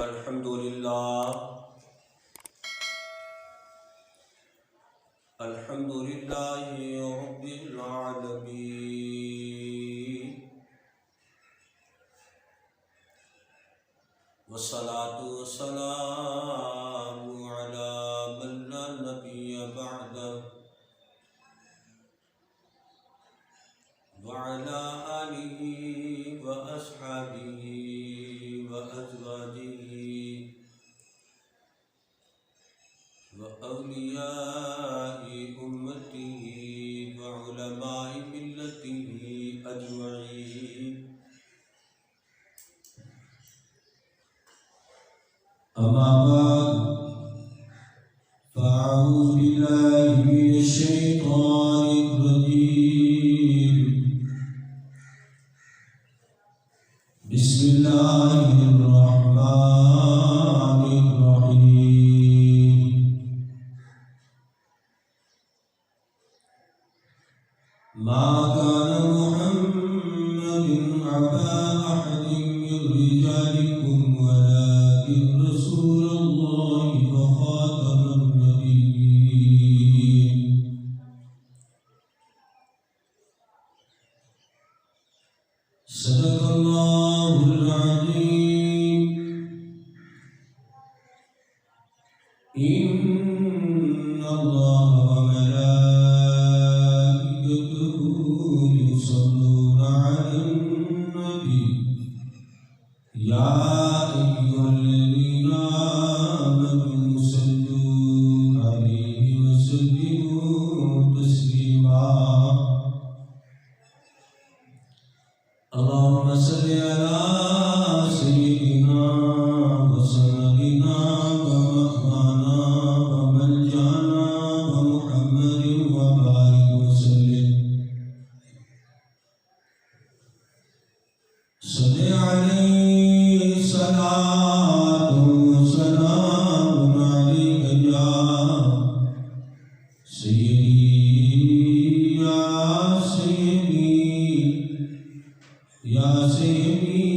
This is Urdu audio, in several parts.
الحمد لله رب العالمين، والصلاة والسلام على من لا نبي بعده وعلى آله وأصحابه وأزواجه وأولياء أمته وعلماء ملته أجمعين. أما بعد، فأعوذ بالله من الشيطان الرجيم. بسم الله الرحمن الرحيم. ما كان محمد أبا أحد من رجالكم ولكن رسول الله وخاتم النبيين. صدق الله العظيم. إن الله وملائكته يصلون على النبي يا أيها الذين آمنوا صلوا عليه وسلموا تسليما. اللهم صل على سيدنا وسندنا ومولانا وملجأنا ومحمد وبارك وسلم. صل عليه صلاة وسلام عليك يا سيدي يا سيدي يا سيدي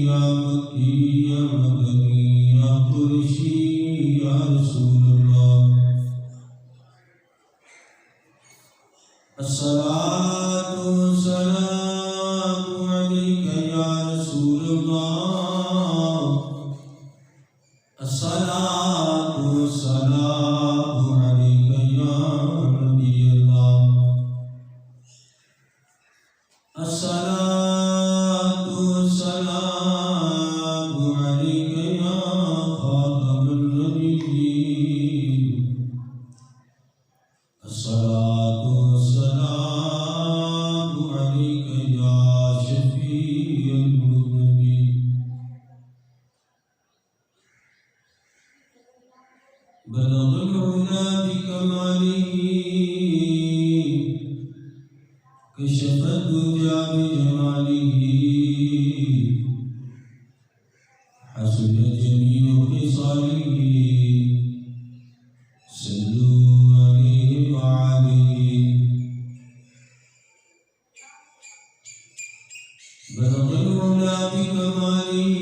يا مكي يا مدني يا قرشي يا رسول الله. الصلاة والسلام عليك يا رسول الله. الصلاة والسلام عليك يا نبي الله. الصلاة والسلام عليك يا خاتم النبيين. الصلاة والسلام عليك يا شفيع المذنبين. بلغ العلا بكماله كشف الدجى بجماله حسن جميع خصاله. صلوا عليه وعليه. بلغ العلا بكماله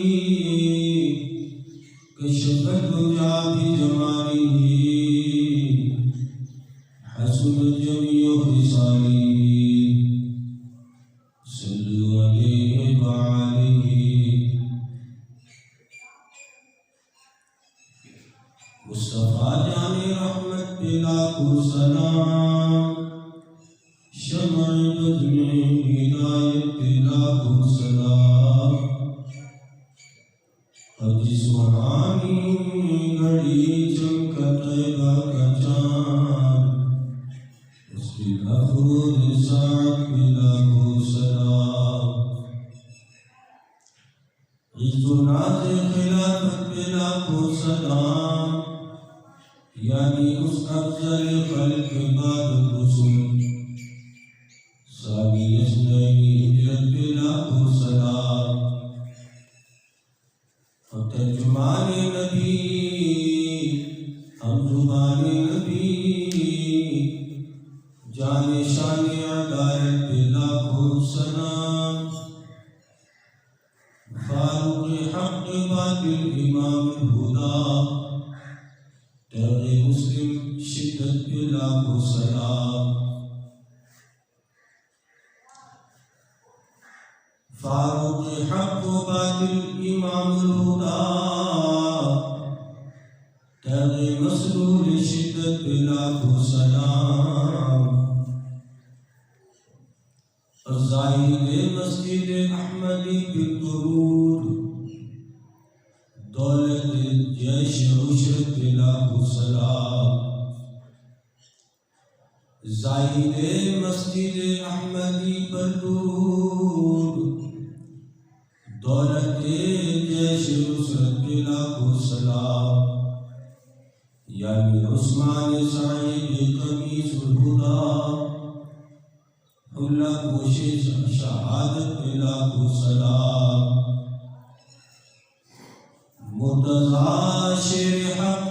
كشف الدجى بجماله حسن جميع خصاله. صلوا عليه وعليه. مصطفیٰ جان رحمت بلا کو سلام. شمع بزم ہدایت بلا کو سلام. قد سبحانی گھڑی چمکتے گا کا چاند. اس کی محفوظ ساعت بلا کو سلام. عز و ناز خلافت بلا کو سلام. یعنی اس افضل خلق بعد الرسل. ثانی اثنین ہجرت بلا کو سلام. ترجمان نبی ہم زبان نبی جان شان عدالت بلا کو سلام. فاروق حق باطل الإمام الهدى ترغي مسلم شدت بلا سلام فاروق حق باطل امام الهدى ترغي مسلول شدت بلا سلام الزاہد مسجد احمدی بالدرود دولت جیش عشرت بلا سلام زاہد مسجد احمدی بالدرود دولت جیش عشرت بلا سلام یعنی عثمان صاحب قمیص الہدی اللہ کوشش شہادت بلا سلام مرتضی شیر حق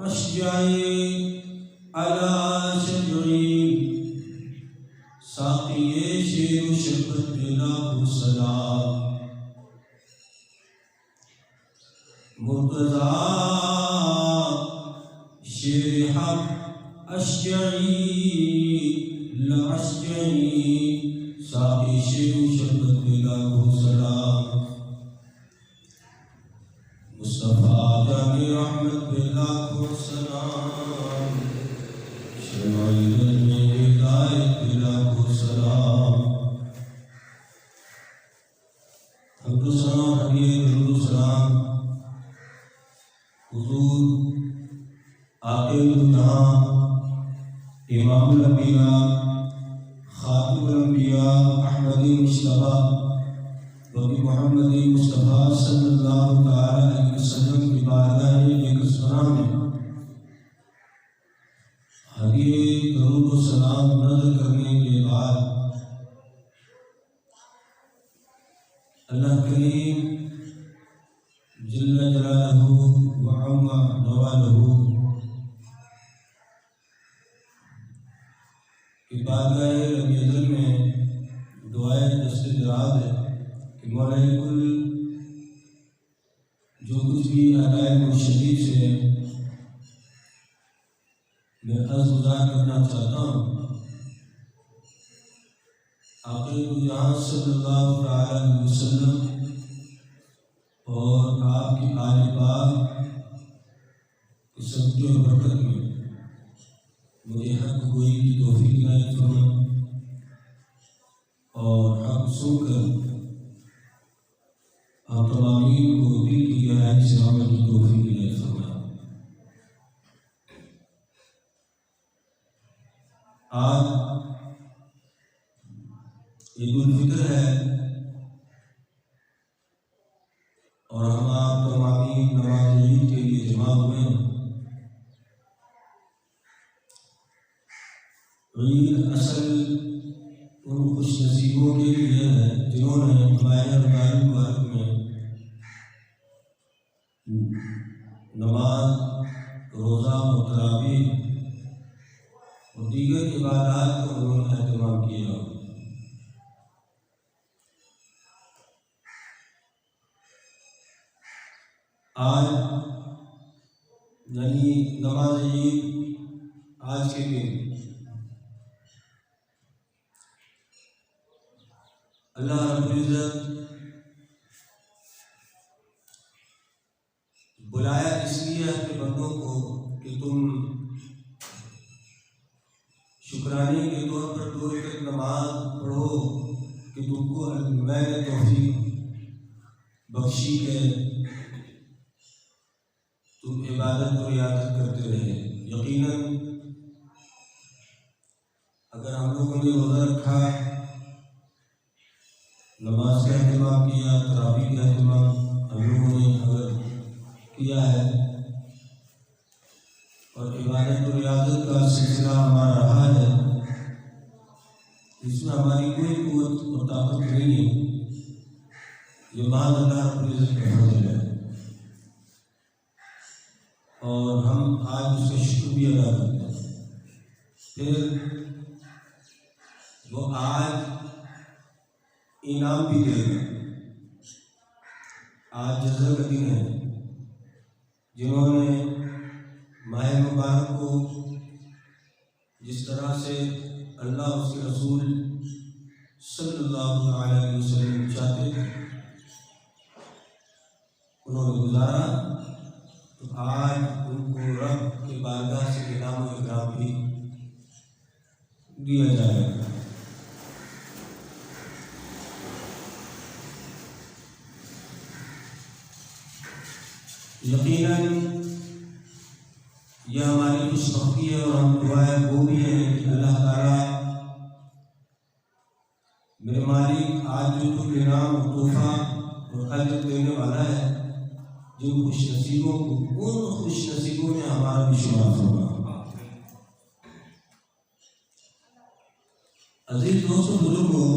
اشجعی علی شجعی ساقی شیر شفت بلا سلام مرتضی شیر حق اشجعی لاشجعی ساقی شیر شفت بلا سلام مصطفیٰ جانی رحمت بلا سلام شمائی میں ہدایت بلا سلام حمد و ثنا حبیب درود و سلام حضور عاقل الجہاں امام الانبیاء خاتم الانبیاء احمدی مصطفیٰ نبی محمد مصطفیٰ صلی اللہ تعالی علیہ وسلم کی بارگاہ ایکسرا میں ہدیہ درود و سلام نظر کرنے کے بعد اللہ کریم جل جلالہ وعم نوالہ کی بارگاہ رب ازل میں دعائے دست دراز ہے کہ مولا کل جو کچھ بھی عطائے مرشدی سے میں عرض گزار کرنا چاہتا ہوں آقا جہاں صلی اللہ تعالی علیہ وسلم اور آپ کی آل پاک کی صدقے و برکت میں مجھے حق گوئی کی توفیق عنایت فرمائے اور حق سن کر آپ تمامین کو دل کی گہرائی سے عمل کی توفیق عنایت فرمائے۔ آج عید الفطر ہے اور ہم آپ تمامین نماز عید کے لیے جمع ہوئے ہیں۔ عید اصل ان خوش نصیبوں کے لیے ہے جنہوں نے ماہ رمضان المبارک میں نماز، روزہ و تراویح اور دیگر عبادات کا انہوں نے اہتمام کیا۔ آج یعنی نماز عید آج کے دن اللہ رب العزت بلایا اس لیے اپنے بندوں کو کہ تم شکرانے کے طور پر 2 رکعت نماز پڑھو کہ تم کو میں نے توفیق بخشی ہے تم عبادت و ریاضت کرتے رہے۔ یقیناً اگر ہم لوگوں نے روزہ رکھا، نماز کا اہتمام کیا، تراویح کا اہتمام ہم لوگوں نے اگر کیا ہے اور عبادت و ریاضت کا سلسلہ ہمارا رہا ہے، اس میں ہماری کوئی قوت اور طاقت نہیں ہے، یہ محض اللہ رب العزت کا فضل ہے اور ہم آج اس کا شکر بھی ادا کرتے ہیں۔ پھر وہ آج انعام بھی دے گا۔ آج جزا کا دن ہے، جنہوں نے ماہ مبارک کو جس طرح سے اللہ اس کے رسول صلی اللہ علیہ وسلم چاہتے تھے انہوں نے گزارا، تو آج ان کو رب کے بارگاہ سے انعام و اکرام بھی دیا جائے گا۔ یقیناً یہ ہماری خوش بختی ہے اور ہم دعائیں وہ بھی ہیں کہ اللہ تعالیٰ میرے مالک آج جو کوئی انعام اور تحفہ اور اجر دینے والا ہے، جن خوش نصیبوں کو ان خوش نصیبوں میں ہمارا بھی شمار ہوگا۔ عزیز دوستوں بزرگوں،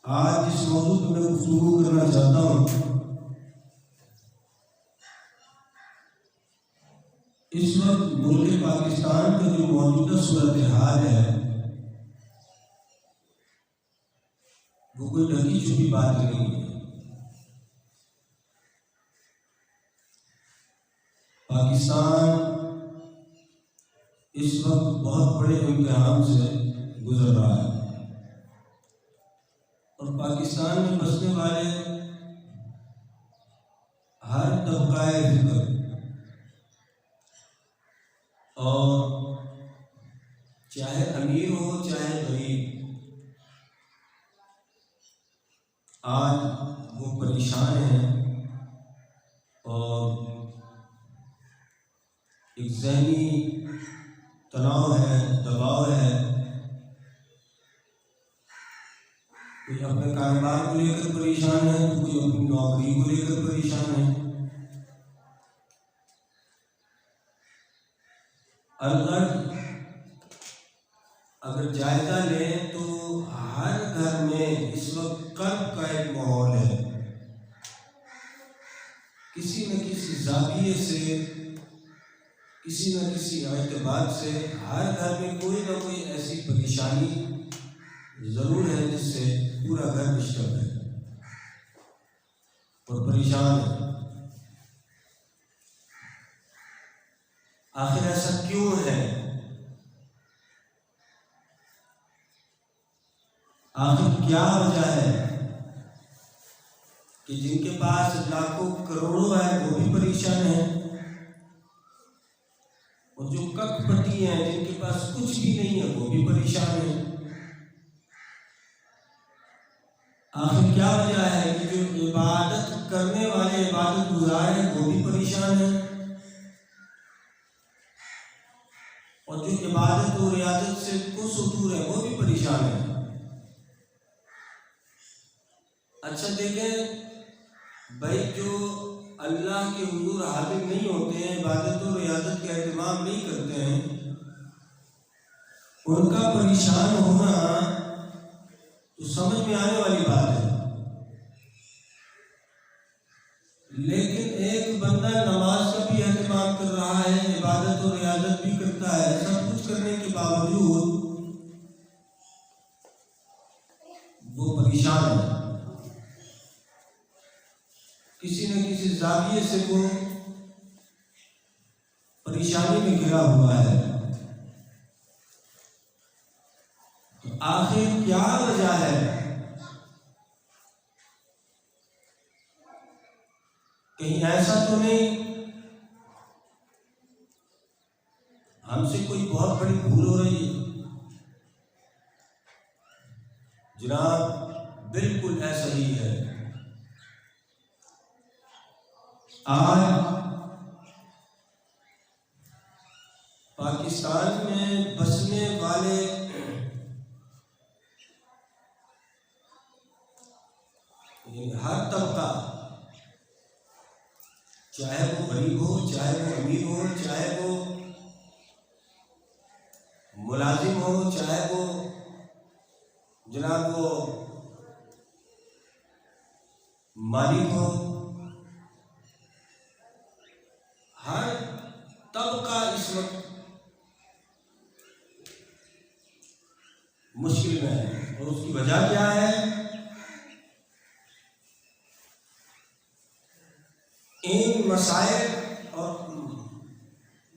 آج جس موضوع پر میں گفتگو کرنا چاہتا ہوں، اس وقت ملک پاکستان کا جو موجودہ صورتحال ہے وہ کوئی ڈھکی چھپی بات نہیں ہے۔ پاکستان اس وقت بہت بڑے امتحان سے گزر رہا ہے، اور پاکستان میں بسنے والے ہر طبقہ فکر اور چاہے امیر ہو چاہے غریب، آج وہ پریشان ہیں اور ایک ذہنی تناؤ ہے، دباؤ ہے۔ کوئی اپنے کاروبار کو لے کر پریشان ہے، کوئی اپنی نوکری کو لے کر پریشان ہے۔ الغرض اگر جائزہ لیں تو ہر گھر میں اس وقت قرب کا ایک ماحول ہے، کسی نہ کسی زاویے سے، کسی نہ کسی اعتبار سے ہر گھر میں کوئی نہ کوئی ایسی پریشانی ضرور ہے جس سے پورا گھر ڈسٹرب ہے اور پریشان ہے۔ آخر ایسا کیوں ہے؟ آخر کیا وجہ ہے کہ جن کے پاس لاکھوں کروڑوں ہے وہ بھی پریشان ہیں، اور جو کک پٹی ہیں جن کے پاس کچھ بھی نہیں ہے وہ بھی پریشان ہیں؟ آخر کیا وجہ ہے کہ جو عبادت کرنے والے عبادت گزار ہیں وہ بھی پریشان ہیں، اور جو عبادت و ریاضت سے کچھ دور ہے وہ بھی پریشان ہیں؟ اچھا دیکھیں بھائی، جو اللہ کے حضور حاضر نہیں ہوتے ہیں، عبادت و ریاضت کا اہتمام نہیں کرتے ہیں، ان کا پریشان ہونا تو سمجھ میں آنے والی بات ہے۔ لیکن ایک بندہ نماز کا بھی اہتمام کر رہا ہے، عبادت و ریاضت بھی کرتا ہے، سب کچھ کرنے کے باوجود وہ پریشان ہے، کسی نہ کسی زاویے سے وہ پریشانی میں گھرا ہوا ہے۔ تو آخر کیا وجہ ہے؟ کہیں ایسا تو نہیں ہم سے کوئی بہت بڑی بھول ہو رہی ہے؟ جناب بالکل ایسا ہی ہے۔ آج پاکستان میں بسنے والے ہر طبقہ، چاہے وہ غریب ہو چاہے وہ امیر ہو، چاہے وہ ملازم ہو چاہے وہ جناب وہ مالک ہو، ہر طبقہ اس وقت مشکل میں ہے۔ اور اس کی وجہ کیا ہے؟ ان مسائل اور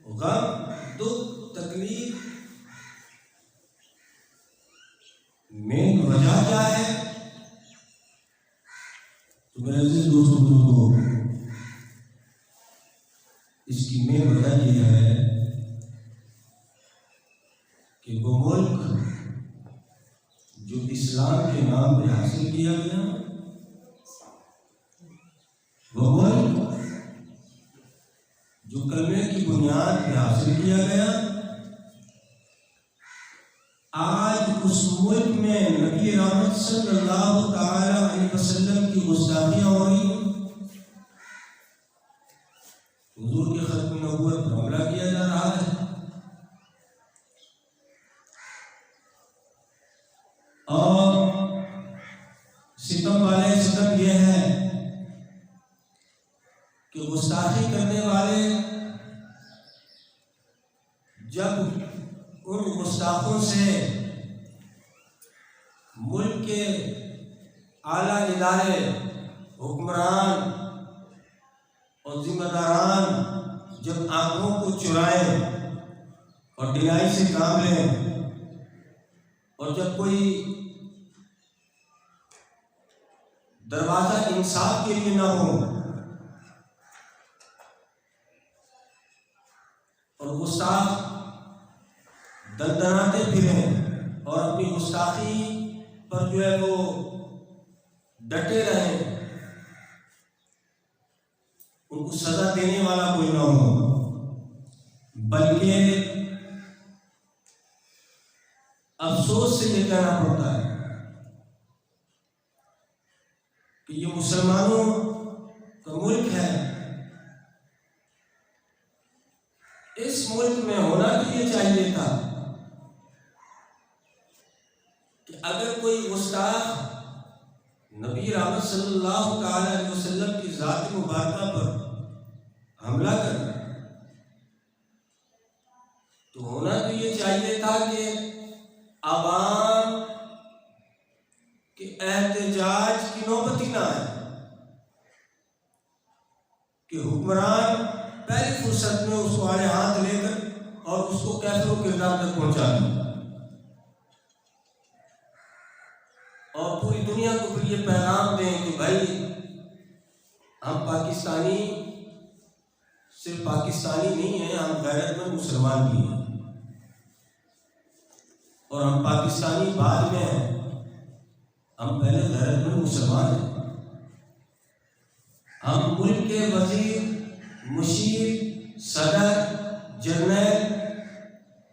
غم دکھ تکلیف مین وجہ کیا ہے؟ تو میرے عزیز دوستوں، اس کی مین وجہ یہ ہے کہ وہ ملک جو اسلام کے نام پہ حاصل کیا گیا، وہ ملک جو کلمے کی بنیاد پہ حاصل کیا گیا، آج اس ملک میں نبی رحمت صلی اللہ تعالی علیہ وسلم کی گستاخیاں ہو رہی ہیں، حضور کے ختم نبوت پر حملہ کیا جا رہا ہے، اور ستم والے ستم یہ ہے کہ گستاخی کرنے والے جب ان گستاخوں سے ملک کے اعلیٰ ادارے، حکمران اور ذمہ داران جب آنکھوں کو چرائیں اور ڈھلائی سے کام لیں، اور جب کوئی دروازہ انصاف کے لیے نہ ہو اور گستاخ دندناتے پھریں اور اپنی گستاخی پر جو ہے وہ ڈٹے رہیں، ان کو سزا دینے والا کوئی نہ ہو، بلکہ افسوس سے یہ کہنا پڑتا ہے کہ یہ مسلمانوں کا ملک ہے، اس ملک میں ہونا تو یہ چاہیے تھا کہ اگر کوئی گستاخ نبی رحمت صلی اللہ تعالی علیہ وسلم کی ذات مبارکہ پر حملہ کرے تو ہونا تو یہ چاہیے تھا کہ عوام کے احتجاج کی نوبت ہی نہ آئے، کہ حکمران پہلی فرصت میں اس کو آڑے ہاتھ لے کر اور اس کو کیفر و کردار تک پہنچا دیں، اور پوری دنیا کو پھر یہ پیغام دیں کہ بھائی ہم پاکستانی صرف پاکستانی نہیں ہیں، ہم غیرت مند مسلمان بھی ہیں، اور ہم پاکستانی بعد میں ہیں، ہم پہلے غیرت مند مسلمان ہیں، ہم ملک کے وزیر، مشیر، صدر، جنرل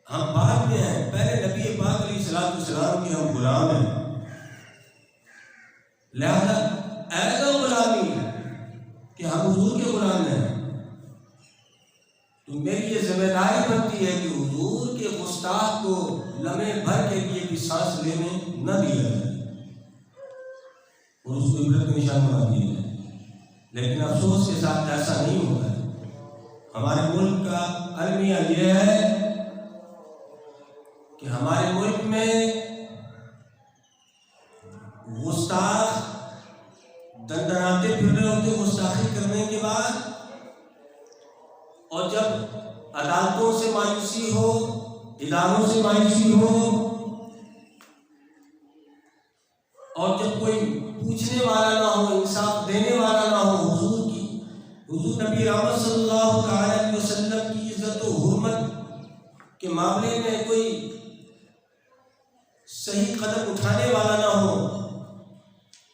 ہم بعد میں ہیں، پہلے نبی پاک علیہ السلام کے ہم غلام ہیں، لہذا ایسا غلامی کہ ہم حضور کے غلام ہیں، تو میری یہ ذمہ داری بنتی ہے کہ حضور کے گستاخ کو لمحے بھر کے لیے بھی سانس لینے نہ دیا جائے اور اس کو عبرت کا نشان بنا دیا جائے، لیکن افسوس کے ساتھ ایسا نہیں ہوتا ہے۔ ہمارے ملک کا المیہ یہ ہے کہ ہمارے ملک میں گستاخ دندناتے پھر رہے ہوتے گستاخی کرنے کے بعد، اور جب عدالتوں سے مایوسی ہو، اداروں سے مایوسی ہو، اور جب کوئی پوچھنے والا نہ ہو، انصاف دینے والا نہ ہو، حضور نبی رحمت صلی اللہ تعالی علیہ وسلم کی عزت و حرمت کے معاملے میں کوئی صحیح قدم اٹھانے والا نہ ہو،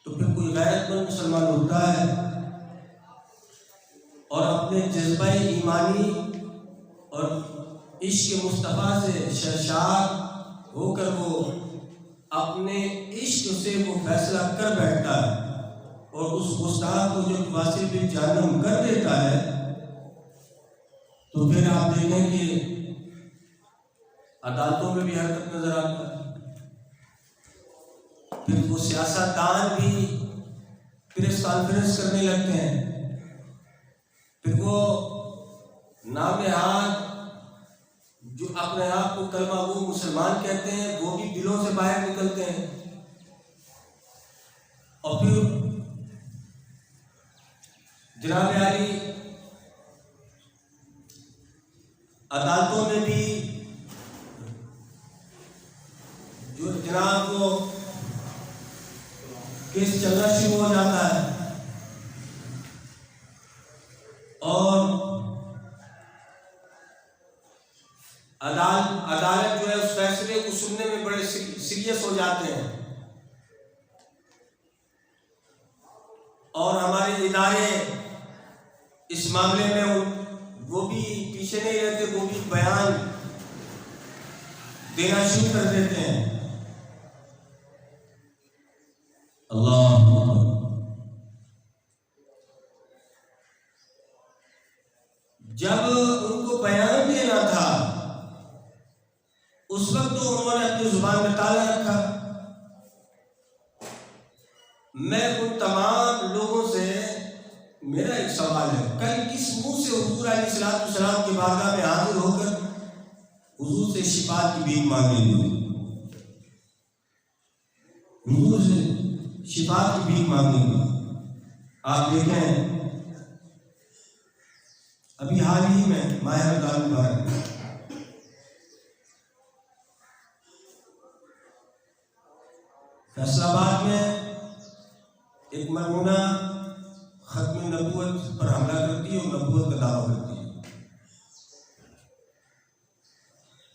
تو پھر کوئی غیرت مند مسلمان ہوتا ہے اور اپنے جذبہ ایمانی اور عشق مصطفیٰ سے سرشار ہو کر وہ اپنے عشق سے وہ فیصلہ کر بیٹھتا ہے، اور اس گستاخ کو جب واصل بن جہنم کر دیتا ہے تو پھر آپ دیکھیں کہ عدالتوں میں بھی حرکت نظر آتا ہے، پھر وہ سیاستدان بھی پریس کانفرنس کرنے لگتے ہیں، پھر وہ نامحال جو اپنے آپ کو کلمہ گو مسلمان کہتے ہیں وہ بھی دلوں سے باہر نکلتے ہیں، اور پھر جناب عالی عدالتوں میں بھی جو جناب کو کیس چلنا شروع ہو جاتا ہے اور عدالت جو ہے اس فیصلے کو سننے میں بڑے سیریس ہو جاتے ہیں اور ہمارے ادارے اس معاملے میں وہ بھی پیچھے نہیں رہتے، وہ بھی بیان دینا شروع کر دیتے ہیں۔ اللہ جب ان کو بیان دینا تھا اس وقت تو انہوں نے اپنی زبان میں تالا رکھا۔ میں ان تمام لوگوں سے میرا ایک سوال ہے، کل کس منہ سے حضور علیہ السلام کی بارگاہ میں حاضر ہو کر حضور سے شفا کی بھیک مانگیں گے؟ حضور سے شفا کی بھیک مانگیں گے؟ آپ دیکھیں ابھی حال ہی میں ماہ رمضان مبارک فیصل آباد میں ایک مرمونہ ختم نبوت پر حملہ کرتی ہے اور نبوت کا دعویٰ کرتی ہے،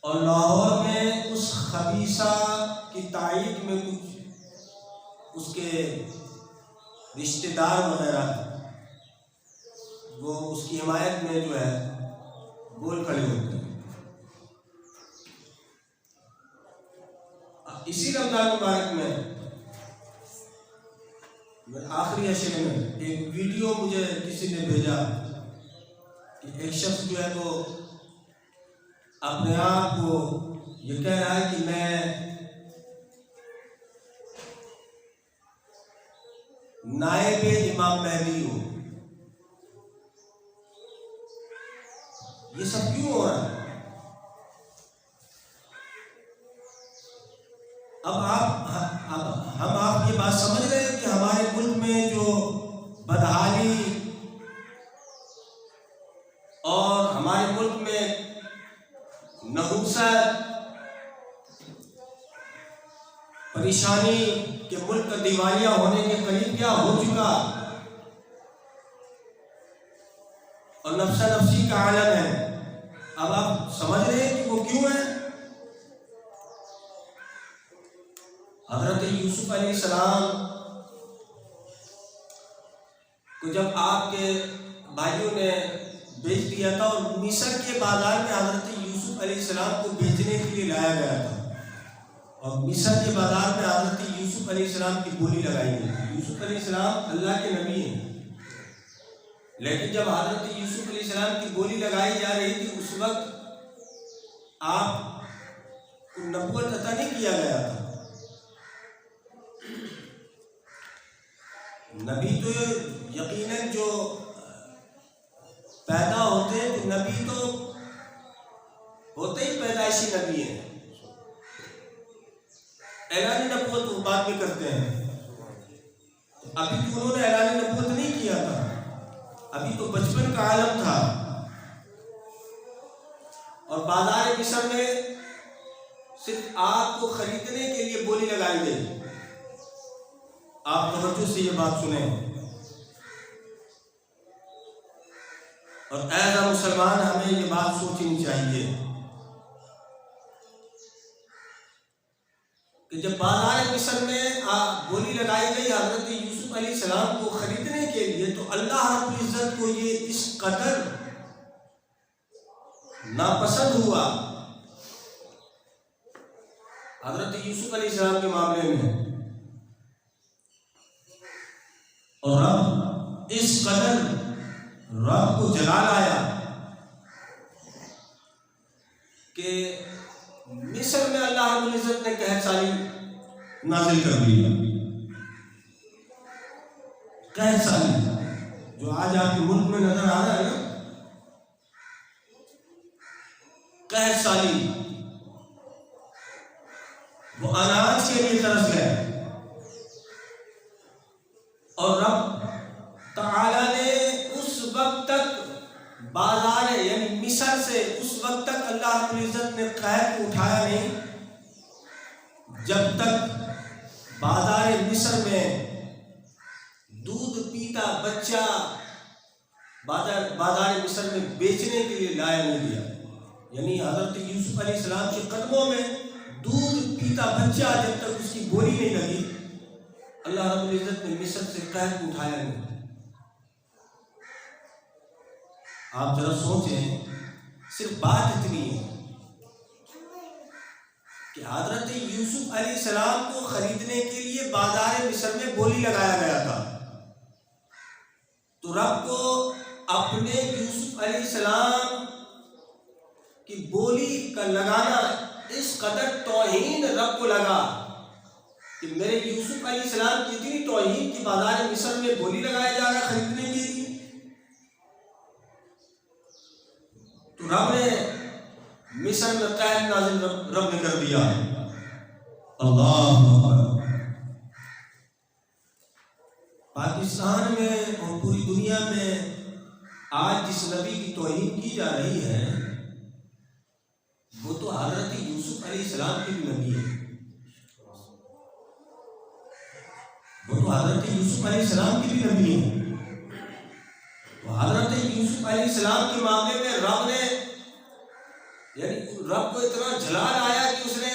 اور لاہور میں اس خبیثہ کی تائید میں کچھ اس کے رشتہ دار وغیرہ وہ اس کی حمایت میں جو ہے بول کھڑے ہوتے ہیں۔ اسی رمضان مبارک میں آخری عشرے میں ایک ویڈیو مجھے کسی نے بھیجا کہ ایک شخص جو ہے وہ اپنے آپ کو یہ کہہ رہا ہے کہ میں نائب امام مہدی ہوں۔ یہ سب کیوں ہو رہا ہے؟ ہم آپ یہ بات سمجھ رہے ہیں کہ ہمارے ملک میں جو بدحالی اور ہمارے ملک میں نحوست، پریشانی کہ ملک کا دیوالیہ ہونے کے قریب کیا ہو چکا اور نفسہ نفسی کا عالم ہے، اب آپ سمجھ رہے ہیں کہ وہ کیوں ہے؟ حضرت یوسف علیہ السلام کو جب آپ کے بھائیوں نے بیچ دیا تھا اور مصر کے بازار میں حضرت یوسف علیہ السلام کو بیچنے کے لیے لایا گیا تھا، اور مصر کے بازار میں حضرت یوسف علیہ السلام کی بولی لگائی گئی تھی۔ یوسف علیہ السلام اللہ کے نبی ہیں، لیکن جب حضرت یوسف علیہ السلام کی بولی لگائی جا رہی تھی اس وقت آپ کو نبوت عطا نہیں کیا گیا تھا۔ نبی تو یقیناً جو پیدا ہوتے ہیں تو نبی تو ہوتے ہی پیدائشی نبی ہیں، اعلان نبوت وہ بعد میں کرتے ہیں۔ ابھی تو انہوں نے اعلان نبوت نہیں کیا تھا، ابھی تو بچپن کا عالم تھا، اور بازار مصر میں صرف آپ کو خریدنے کے لیے بولی لگائی گئی۔ آپ توجہ سے یہ بات سنیں، اور ایز اے مسلمان ہمیں یہ بات سوچنی چاہیے کہ جب بازار مصر میں بولی لگائی گئی حضرت یوسف علیہ السلام کو خریدنے کے لیے، تو اللہ رب العزت کو یہ اس قدر ناپسند ہوا حضرت یوسف علیہ السلام کے معاملے میں، اور رب اس قدر رب کو جلال آیا کہ مصر میں اللہ رب العزت نے قحط سالی نازل کر دیا۔ قحط سالی جو آج آپ کے ملک میں نظر آ رہا ہے نا، قحط سالی، وہ اناج کے لیے ترس گئے، اور رب تعالی نے وقت تک بازار یعنی مصر سے اس وقت تک اللہ رب العزت نے قید کو اٹھایا نہیں جب تک بازار مصر میں دودھ پیتا بچہ بازار مصر میں بیچنے کے لیے لایا نہیں گیا. یعنی حضرت یوسف علیہ السلام کے قدموں میں دودھ پیتا بچہ جب تک اس کی بولی نہیں لگی اللہ رب العزت نے مصر سے قید کو اٹھایا نہیں. آپ ذرا سوچیں، صرف بات اتنی ہے کہ حضرت یوسف علیہ السلام کو خریدنے کے لیے بازار مصر میں بولی لگایا گیا تھا، تو رب کو اپنے یوسف علیہ السلام کی بولی کا لگانا اس قدر توہین رب کو لگا کہ میرے یوسف علیہ السلام کی اتنی توہین کی بازار مصر میں بولی لگایا جا رہا خریدنے کے لیے. تو رب نے مصر میں قید نازل رب نے کر دیا. اللہ اکبر. پاکستان میں اور پوری دنیا میں آج جس نبی کی توہین کی جا رہی ہے وہ تو حضرت یوسف علیہ السلام کی بھی نبی ہے. وہ تو حضرت یوسف علیہ السلام کی بھی نبی ہے. تو حضرت یوسف علیہ السلام کے معاملے میں رب نے یعنی رب کو اتنا جلال آیا کہ اس نے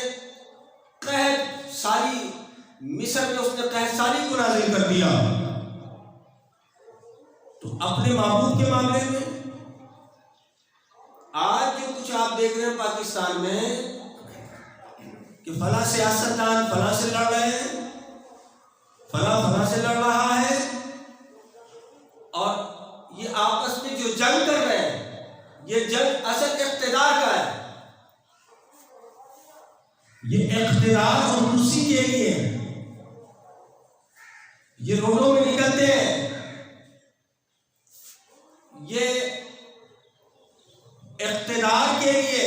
قحط ساری مصر میں اس نے قحط ساری کو نازل کر دیا. تو اپنے معبود کے معاملے میں آج جو کچھ آپ دیکھ رہے ہیں پاکستان میں کہ فلاں سیاستدان فلاں سے لڑ رہے ہیں، فلاں سے لڑ رہا ہے، اور یہ آپس میں جو جنگ کر رہے ہیں یہ جنگ اصل اقتدار کا ہے. یہ اقتدار اور کرسی کے لیے یہ روڈوں میں نکلتے ہیں. یہ اقتدار کے لیے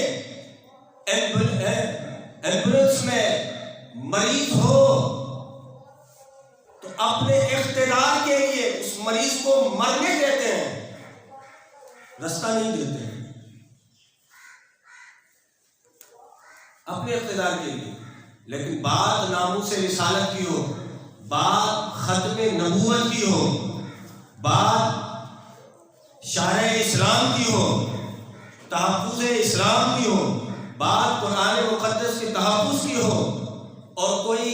ایمبولینس میں مریض ہو تو اپنے اقتدار کے لیے اس مریض کو مرنے دیتے ہیں، رستہ نہیں دیتے ہیں اپنے اقتدار کے لیے. لیکن بات ناموس رسالت کی ہو، بات ختم نبوت کی ہو، بات شارع اسلام کی ہو، تحفظ اسلام کی ہو، بات قرآن مقدس کے تحفظ کی ہو، اور کوئی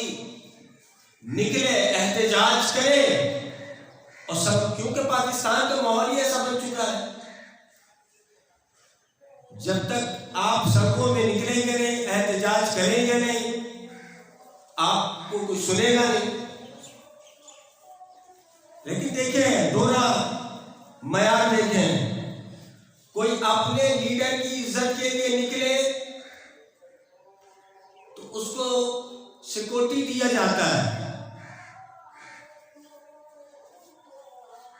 نکلے احتجاج کرے اور سب، کیونکہ پاکستان کا ماحول ہی ایسا بن چکا ہے جب تک آپ سڑکوں میں نکلیں گے نہیں، احتجاج کریں گے نہیں، آپ کو کوئی سنے گا نہیں. لیکن دیکھیں دونوں معیار دیکھیں، کوئی اپنے لیڈر کی عزت کے لیے نکلے تو اس کو سیکورٹی دیا جاتا ہے،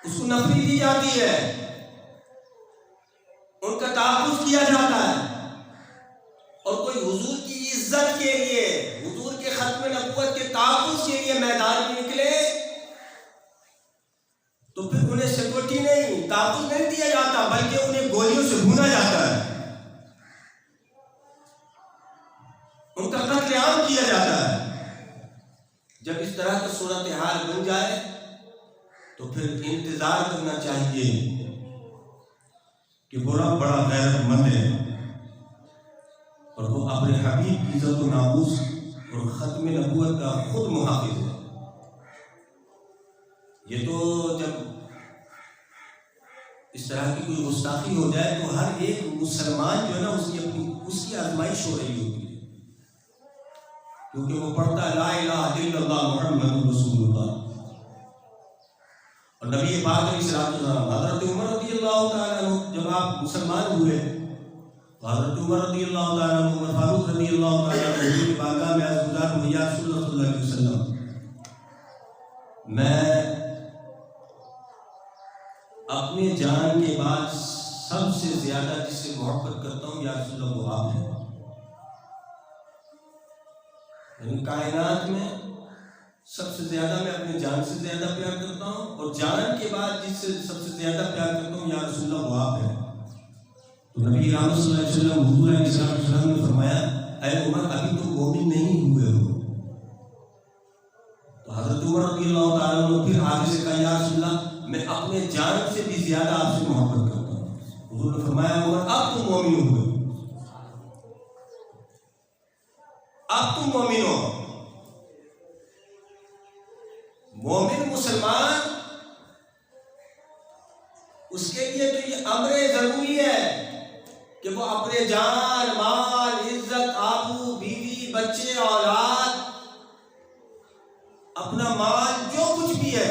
اس کو نفری دی جاتی ہے، ان کا تحفظ کیا جاتا ہے. اور کوئی حضور کی عزت کے لیے، حضور کے ختم نبوت کے تحفظ کے لیے میدان میں نکلے تو پھر انہیں سیکورٹی نہیں، تحفظ نہیں دیا جاتا، بلکہ انہیں گولیوں سے بھونا جاتا ہے، ان کا قتل عام کیا جاتا ہے. جب اس طرح کا صورتحال بن جائے تو پھر انتظار کرنا چاہیے کہ وہ رب بڑا غیرت مند ہے اور وہ اپنے حبیب کی عزت و ناموس اور ختم نبوت کا خود محافظ ہے. یہ تو جب اس طرح کی کوئی گستاخی ہو جائے تو ہر ایک مسلمان جو ہے نا اس کی آزمائش ہو رہی ہوتی ہے، کیونکہ وہ پڑھتا ہے لا الہ الا اللہ محمد رسول اللہ. اور نبی پاک علیہ السلام حضرت عمر رضی اللہ تعالیٰ عنہ جب آپ مسلمان ہوئے تو حضرت عمر رضی اللہ تعالیٰ عنہ، عمر فاروق رضی اللہ تعالیٰ عنہ حضور کی بارگاہ میں عرض گزار ہوئے، یا رسول اللہ صلی اللہ علیہ وسلم، میں اپنے جان کے بعد سب سے زیادہ جس سے محبت کرتا ہوں یا رسول اللہ وہ آپ ہیں. یعنی کائنات میں سب سے زیادہ میں اپنے جان سے زیادہ پیار کرتا ہوں، اور جان کے بعد جس سے سب سے زیادہ پیار کرتا ہوں یا رسول اللہ وہ آپ ہے۔ تو نبی رحمت صلی اللہ علیہ وسلم حضور علیہ السلام نے فرمایا اے عمر ابھی تو مومن نہیں ہوئے ہو۔ تو حضرت عمر رضی اللہ تعالیٰ عنہ پھر آگے سے کہا یا رسول اللہ میں اپنے جان سے بھی زیادہ آپ سے محبت کرتا ہوں۔ حضور نے فرمایا عمر اب تم مومن ہوئے، اب تم مومن ہو۔ مومن مسلمان اس کے لیے تو یہ امر ضروری ہے کہ وہ اپنے جان مال عزت آبرو بیوی بچے اولاد اپنا مال جو کچھ بھی ہے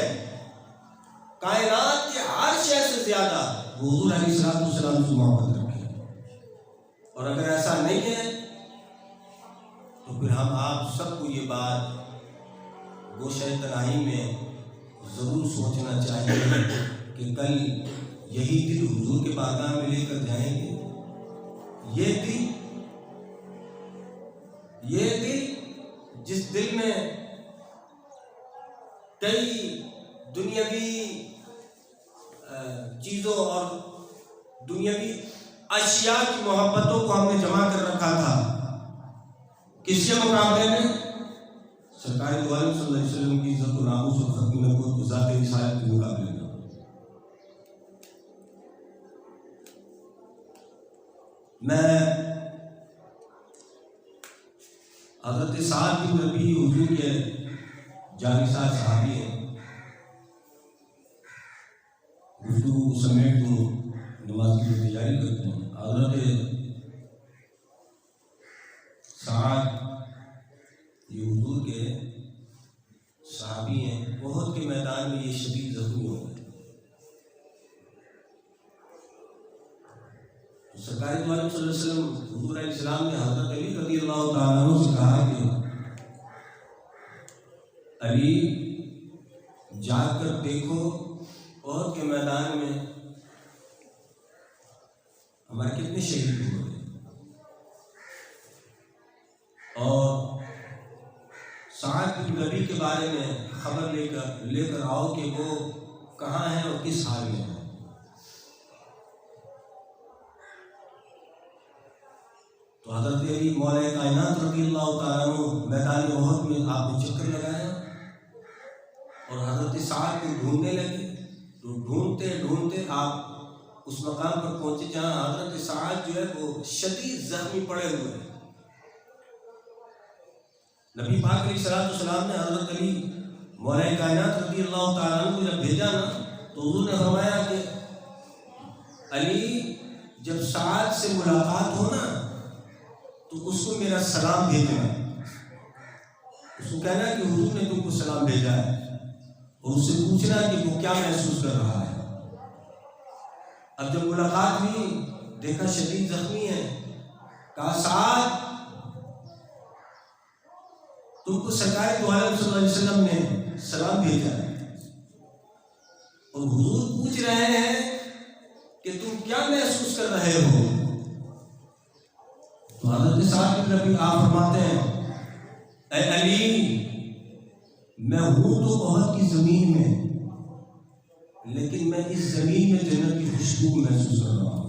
کائنات کے ہر شے سے زیادہ وہ حضور علیہ السلام سے محبت رکھے۔ اور اگر ایسا نہیں ہے تو پھر ہم آپ سب کو یہ بات گوشہ تنہائی میں ضرور سوچنا چاہیے کہ کل یہی دل حضور کے بارگاہ میں لے کر جائیں گے۔ یہ دل جس دل میں کئی دنیاوی چیزوں اور دنیاوی اشیاء کی محبتوں کو ہم نے جمع کر رکھا تھا، کس کے مقابلے میں سرکار دو عالم صلی اللہ علیہ وسلم کی عزت و ناموس اور ختم نبوت ذات رسالت کے مقابلے میں۔ میں حضرت سعد بن ربیع حضور کے جانثار صحابی ہیں، گفتگو سمیٹ دوں نماز کی تیاری کرتے ہیں۔ حضرت سعد یہ حضور کے صحابی ہیں، احد کے میدان میں یہ شدید زخمی ہو گئے۔ سرکار دو عالم صلی اللہ علیہ وسلم حضور علیہ السلام نے حضرت علی رضی اللہ تعالیٰ عنہ سے کہا کہ علی جا کر دیکھو احد کے میدان میں ہمارے کتنے شہید ہوئے، اور سعد بن ربیع کے بارے میں خبر لے کر آؤ کہ وہ کہاں ہیں اور کس حال میں ہیں۔ تو حضرت علی مولا کائنات رضی اللہ تعالیٰ عنہ میدان احد میں آپ نے چکر لگایا اور حضرت سعد کو ڈھونڈنے لگے۔ تو ڈھونڈتے ڈھونڈتے آپ اس مقام پر پہنچے جہاں حضرت سعد جو ہے وہ شدید زخمی پڑے ہوئے ہیں۔ نبی پاک علیہ السلام نے حضرت علی مولا کائنات رضی اللہ تعالیٰ عنہ کو جب بھیجا نا تو حضور نے فرمایا کہ علی جب سعد سے ملاقات ہو نا تو اس کو میرا سلام بھیجنا، اس کو کہنا کہ حضور نے تم کو سلام بھیجا ہے، اور اس سے پوچھنا کہ وہ کیا محسوس کر رہا ہے۔ اب جب ملاقات ہوئی دیکھا شدید زخمی ہے، کہا سعد تم کو سرکار دو عالم صلی اللہ علیہ وسلم نے سلام بھیجا ہے، اور حضور پوچھ رہے ہیں کہ تم کیا محسوس کر رہے ہو۔ تو حضرت سعد بن ربیع آپ فرماتے ہیں اے علی میں ہوں تو احد کی زمین میں، لیکن میں اس زمین میں جنت کی خوشبو محسوس کر رہا ہوں۔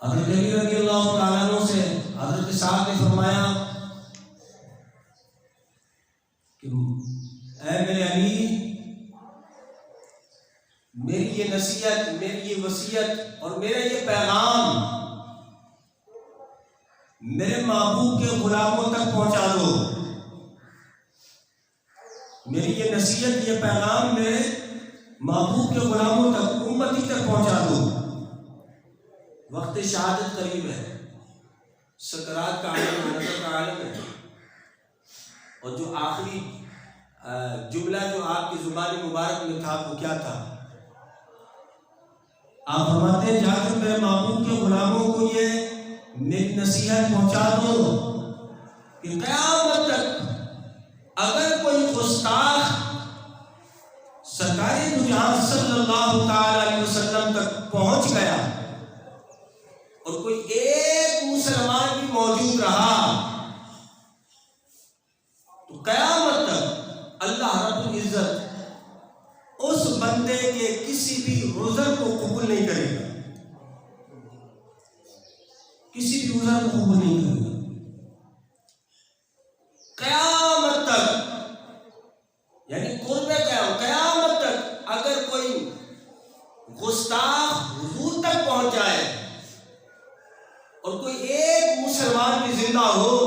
حضرت علی رضی اللہ تعالیٰ عنہ سے حضرت سعد نے فرمایا کہ اے میرے علی میری یہ نصیحت، میری یہ وصیت اور میرا یہ پیغام میرے محبوب کے غلاموں تک پہنچا دو۔ میری یہ نصیحت، یہ پیغام میرے محبوب کے غلاموں تک، امتی تک پہنچا دو۔ وقت شہادت قریب ہے، سکرات کا عالم ہے، نظر کا عالم ہے، اور جو آخری جملہ جو آپ کی زبان مبارک میں تھا وہ کیا تھا؟ آپ فرماتے ہیں جا کر میرے محبوب کے غلاموں کو یہ میری نصیحت پہنچا دو کہ قیامت تک اگر کوئی گستاخ سرکار دو جہاں صلی اللہ تعالی علیہ وسلم تک پہنچ گیا اور کوئی ایک قیامت تک اللہ رب العزت اس بندے کے کسی بھی عذر کو قبول نہیں کرے گا، کسی بھی عذر کو قبول نہیں کرے گا قیامت تک، یعنی قرب قیامت تک اگر کوئی گستاخ حضور تک پہنچ جائے اور کوئی ایک مسلمان بھی زندہ ہو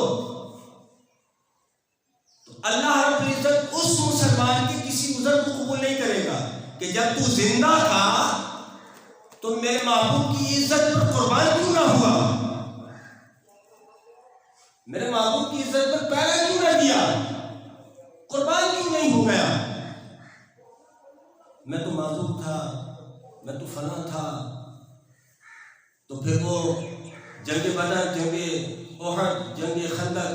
تو اللہ رب العزت اس مسلمان کے کسی عذر کو قبول نہیں کرے گا کہ جب تو زندہ تھا تو میرے محبوب کی عزت پر قربان کیوں نہ ہوا، میرے محبوب کی عزت پر پیرا کیوں نہ دیا، قربان کیوں نہیں ہو گیا، میں تو معذور تھا، میں تو فلاں تھا۔ تو پھر وہ جنگ بدر، جنگ احد، جنگ خندق،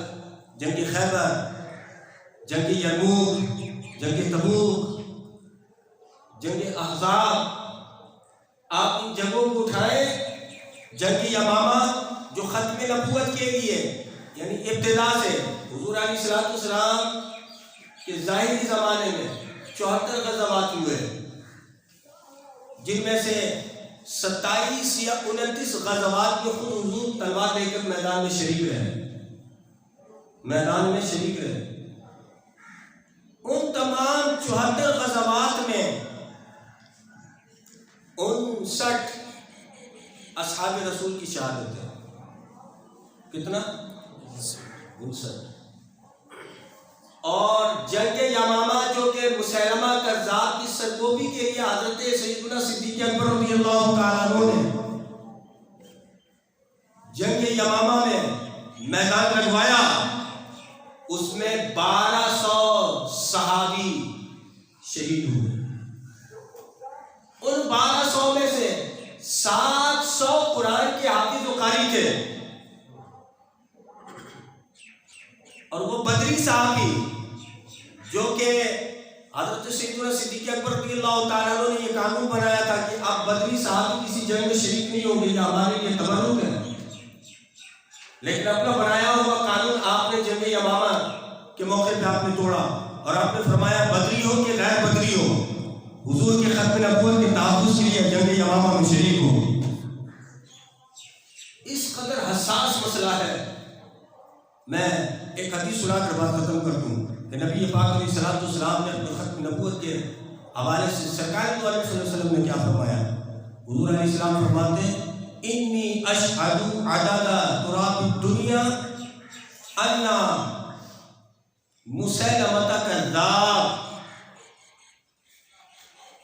جنگ خیبر، جنگ یرموک، جنگ تبوک، جنگ احزاب، آپ ان جنگوں کو اٹھائیں۔ جنگ یمامہ جو ختم نبوت کے لیے یعنی ابتدا سے حضور علیہ السلام کے ظاہری زمانے میں 74 غزوات ہوئے، جن میں سے 27 یا 29 غزوات میں خود حضور تلوار لے کر میدان میں شریک رہے۔ ان تمام 74 غزوات میں 59 اصحاب رسول کی شہادت ہے۔ کتنا؟ 59۔ اور جنگ یمامہ جو کہ مسیلمہ کذاب کی سرگوبی کے لیے حضرت سیدنا صدیق اکبر رضی اللہ تعالیٰ عنہ نے جنگ یمامہ میں میدان لگوایا، اس میں 1200 صحابی شہید ہوئے۔ ان 1200 میں سے 700 قرآن کے حافظ و قاری تھے، اور وہ بدری صحابی جو کہ حضرت سیدنا صدیق اکبر رضی اللہ تعالیٰ عنہ نے یہ قانون بنایا تھا کہ اب بدری صحابی کسی جنگ میں شریک نہیں ہوں گے، یہ ہمارے لیے تبرک ہے، لیکن اپنا بنایا ہوا قانون آپ نے جنگ یمامہ کے موقع پہ آپ نے توڑا، اور آپ نے فرمایا بدری ہو کہ غیر بدری ہو، حضور کے ختم نبوت کے تحفظ کے لیے جنگ یمامہ میں شریک ہو۔ اس قدر حساس مسئلہ ہے۔ میں ایک حدیث سنا کر بات ختم کر دوں کہ نبی پاک علیہ السلام نے اپنے ختم نبوت کے حوالے سے سرکار دو علیہ وسلم نے کیا فرمایا؟ حضور علیہ السلام فرماتے ہیں انی اشہد عدد تراب الدنیا ان مسیلمہ کذاب۔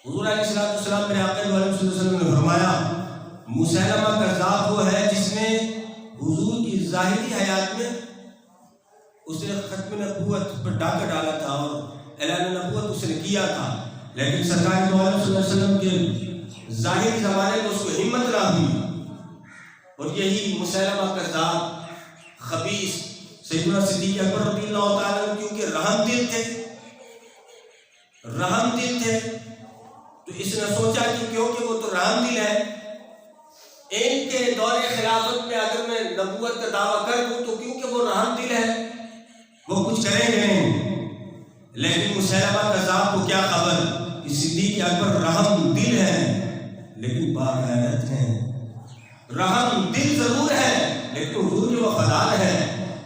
حضور علیہ السلام میرے آقا دو علیہ وسلم نے فرمایا مسیلمہ کذاب وہ ہے جس نے حضور کی ظاہری حیات میں اس نے ختم نبوت پر ڈاکہ ڈالا تھا اور اعلان نبوت اس نے کیا تھا، لیکن سرکار دو علیہ وسلم کے ظاہری زمانے میں اس کو ہمت نہ ہوئی، اور یہی مسیلمہ کذاب خبیث سیدنا صدیق اکبر رضی اللہ تعالیٰ عنہ کیونکہ رحم دل تھے تو اس نے سوچا کہ کیونکہ وہ تو رحم دل ہے، ان کے دور خلافت میں اگر میں نبوت کا دعویٰ کر دوں تو کیونکہ وہ رحم دل ہے وہ کچھ کریں گے نہیں، لیکن مسیلمہ کذاب کو کیا خبر کہ صدیق اکبر رحم دل ہے لیکن باغیرت ہیں، رحم دل ضرور ہے لیکن حضور کی وفادار ہے۔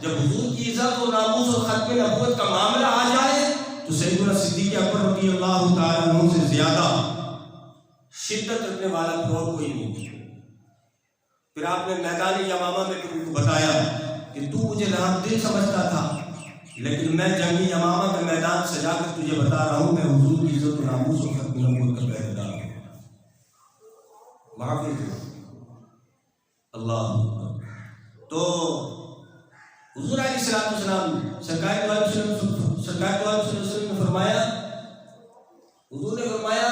جب حضور کی عزت و ناموس اور ختم نبوت کا معاملہ آ جائے تو سیدنا صدیق اکبر رضی اللہ تعالیٰ عنہ سے زیادہ شدت رکھنے والا پھر اور کوئی نہیں۔ پھر آپ نے میدان یمامہ میں ان کو بتایا کہ تو مجھے رحم دل سمجھتا تھا، لیکن میں جنگ یمامہ کا میدان سجا کر تجھے بتا رہا ہوں میں حضور کی عزت و ناموس اور ختم نبوت کا پہرےدار ہوں۔ معافی اللہ۔ تو حضور علیہ السلام سرکار دو علیہ وسلم نے فرمایا، حضور نے فرمایا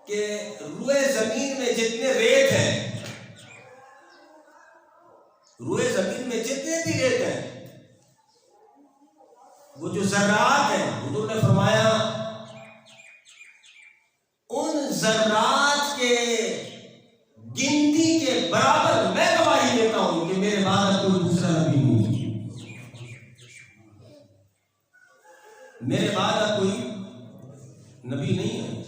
کہ روئے زمین میں جتنے ریت ہیں، روئے زمین میں جتنے بھی ریت ہیں، وہ جو ذرات ہیں، حضور نے فرمایا ان ذرات کے گنتی کے برابر میں گواہی دیتا ہوں کہ میرے بعد کوئی دوسرا نبی نہیں۔ میرے بعد اب کوئی نبی نہیں ہے،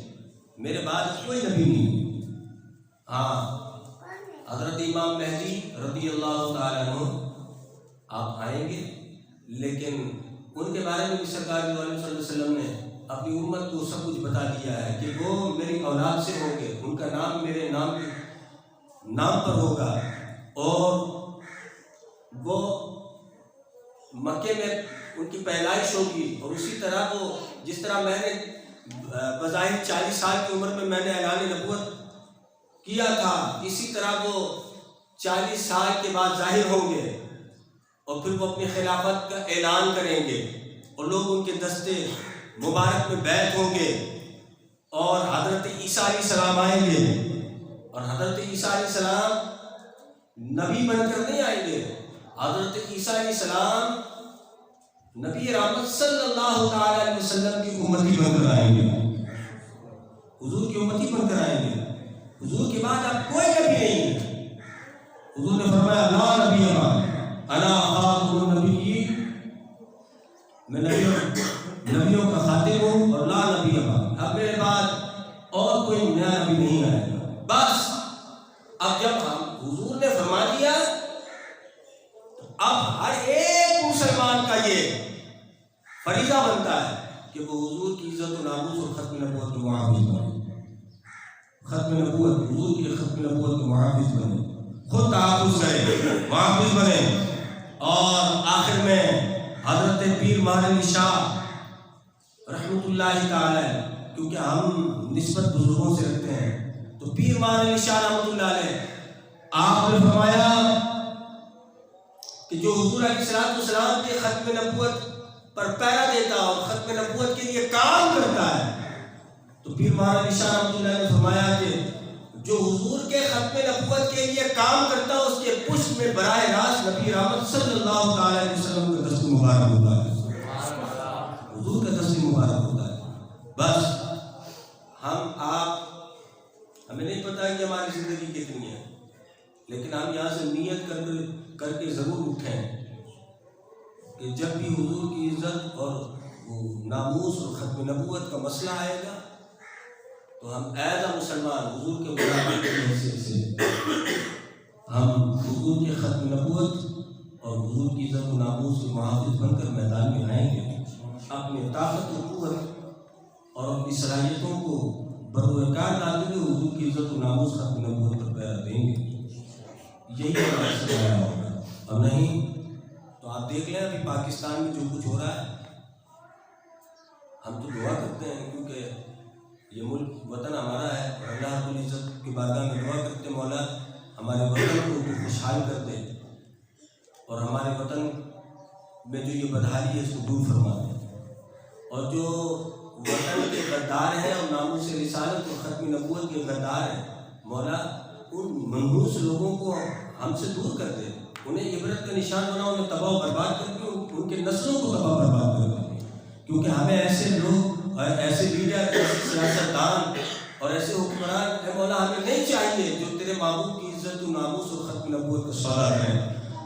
میرے بعد کوئی نبی نہیں۔ ہاں حضرت امام مہدی رضی اللہ تعالیٰ عنہ آپ آئیں گے، لیکن ان کے بارے میں بھی سرکار صلی اللہ علیہ وسلم نے اپنی امت کو سب کچھ بتا دیا ہے کہ وہ میری اولاد سے ہوں گے، ان کا نام میرے نام پر ہوگا، اور وہ مکے میں ان کی پیدائش ہوگی، اور اسی طرح وہ جس طرح میں نے بظاہر 40 سال کی عمر میں نے اعلان نبوت کیا تھا، اسی طرح وہ 40 سال کے بعد ظاہر ہوں گے، اور پھر وہ اپنی خلافت کا اعلان کریں گے، اور لوگ ان کے دستے مبارک میں بیعت ہوں گے، اور حضرت عیسیٰ علیہ السلام آئیں گے، اور حضرت عیسیٰ علیہ السلام نبی بن کر نہیں آئیں گے، حضرت عیسیٰ علیہ السلام نبی رحمت صلی اللہ تعالی علیہ وسلم کی امتی بن کر آئیں گے، حضور کی امتی بن کر آئیں گے۔ حضور کے بعد اب کوئی نبی نہیں ہے۔ حضور نے فرمایا لا نبی بعد انا خاتم النبیین، میں نبیوں کا خاتم ہوں، اور لا نبی بعد، اب میرے بعد اور کوئی نیا نبی نہیں آئے گا۔ بس اب جب حضور نے فرما دیا تو اب ہر ایک مسلمان کا یہ فریضہ بنتا ہے کہ وہ حضور کی عزت و ناموس اور ختم نبوت کے محافظ بنے، ختم نبوت، حضور کی ختم نبوت کے محافظ بنے، خود تحفظ کرے، محافظ بنے۔ اور آخر میں حضرت پیر مہر علی شاہ رحمۃ اللہ تعالی، کیونکہ ہم نسبت بزرگوں سے رکھتے ہیں، تو پیر مہر علی شاہ رحمۃ اللہ علیہ آپ نے فرمایا کہ جو حضور علیہ السلام کے ختم نبوت پر پیرا دیتا اور ختم نبوت کے لیے کام کرتا ہے، تو پیر مہر علی شاہ رحمۃ اللہ نے فرمایا کہ جو حضور کے ختم نبوت کے لیے کام کرتا ہے اس کے پشت میں براہ راست نبی رحمت صلی اللہ تعالی علیہ وسلم کا دست مبارک ہوتا ہے، حضور کا دست مبارک ہوتا ہے۔ بس ہمیں نہیں پتا کہ ہماری زندگی کتنی ہے، لیکن ہم یہاں سے نیت کر کے ضرور اٹھیں کہ جب بھی حضور کی عزت اور ناموس اور ختم نبوت کا مسئلہ آئے گا تو ہم ایز اے مسلمان حضور کے مطابق کی حیثیت سے ہم حضور کے ختم نبوت اور حضور کی عزت و ناموس کے محافظ بن کر میدان میں آئیں گے، اپنی طاقت و قوت اور اپنی صلاحیتوں کو بروکار ڈالتے ہوئے حضور کی عزت و ناموس ختم نبوت پر پیرا دیں گے، یہی ہمارا سرمایہ ہوگا۔ اور نہیں تو آپ دیکھ لیں ابھی پاکستان میں جو کچھ ہو رہا ہے، ہم تو دعا کرتے ہیں کیونکہ یہ ملک وطن ہمارا ہے، اور اللہ رب العزت کی بارگاہ میں دعا کرتے ہیں مولا ہمارے وطن کو خوشحال کر دے، اور ہمارے وطن میں جو یہ بدحالی ہے اس کو دور فرما دے، اور جو وطن کے غدار ہیں اور ناموس رسالت اور ختم نبوت کے غدار ہیں، مولا ان منحوس لوگوں کو ہم سے دور کر دے، انہیں عبرت کا نشان بنا، انہیں تباہ و برباد کر کے ان کے نسلوں کو تباہ و برباد کر دے، کیونکہ ہمیں ایسے لوگ اور ایسے لیڈر، ایسے سیاستدان اور ایسے حکمران اے مولا ہمیں نہیں چاہیے جو تیرے محبوب کی عزت و ناموس اور ختم نبوت کا سودا کریں۔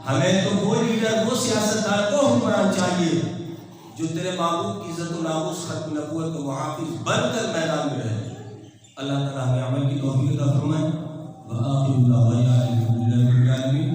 ہمیں تو وہ لیڈر، وہ سیاستدان، وہ حکمران چاہیے جو تیرے محبوب کی عزت و ناموس ختم نبوت کا محافظ بن کر میدان میں رہے۔ اللہ تعالیٰ ہمیں عمل کی توفیق عطا فرمائے۔ وآخر دعوانا الحمد للہ رب العالمین۔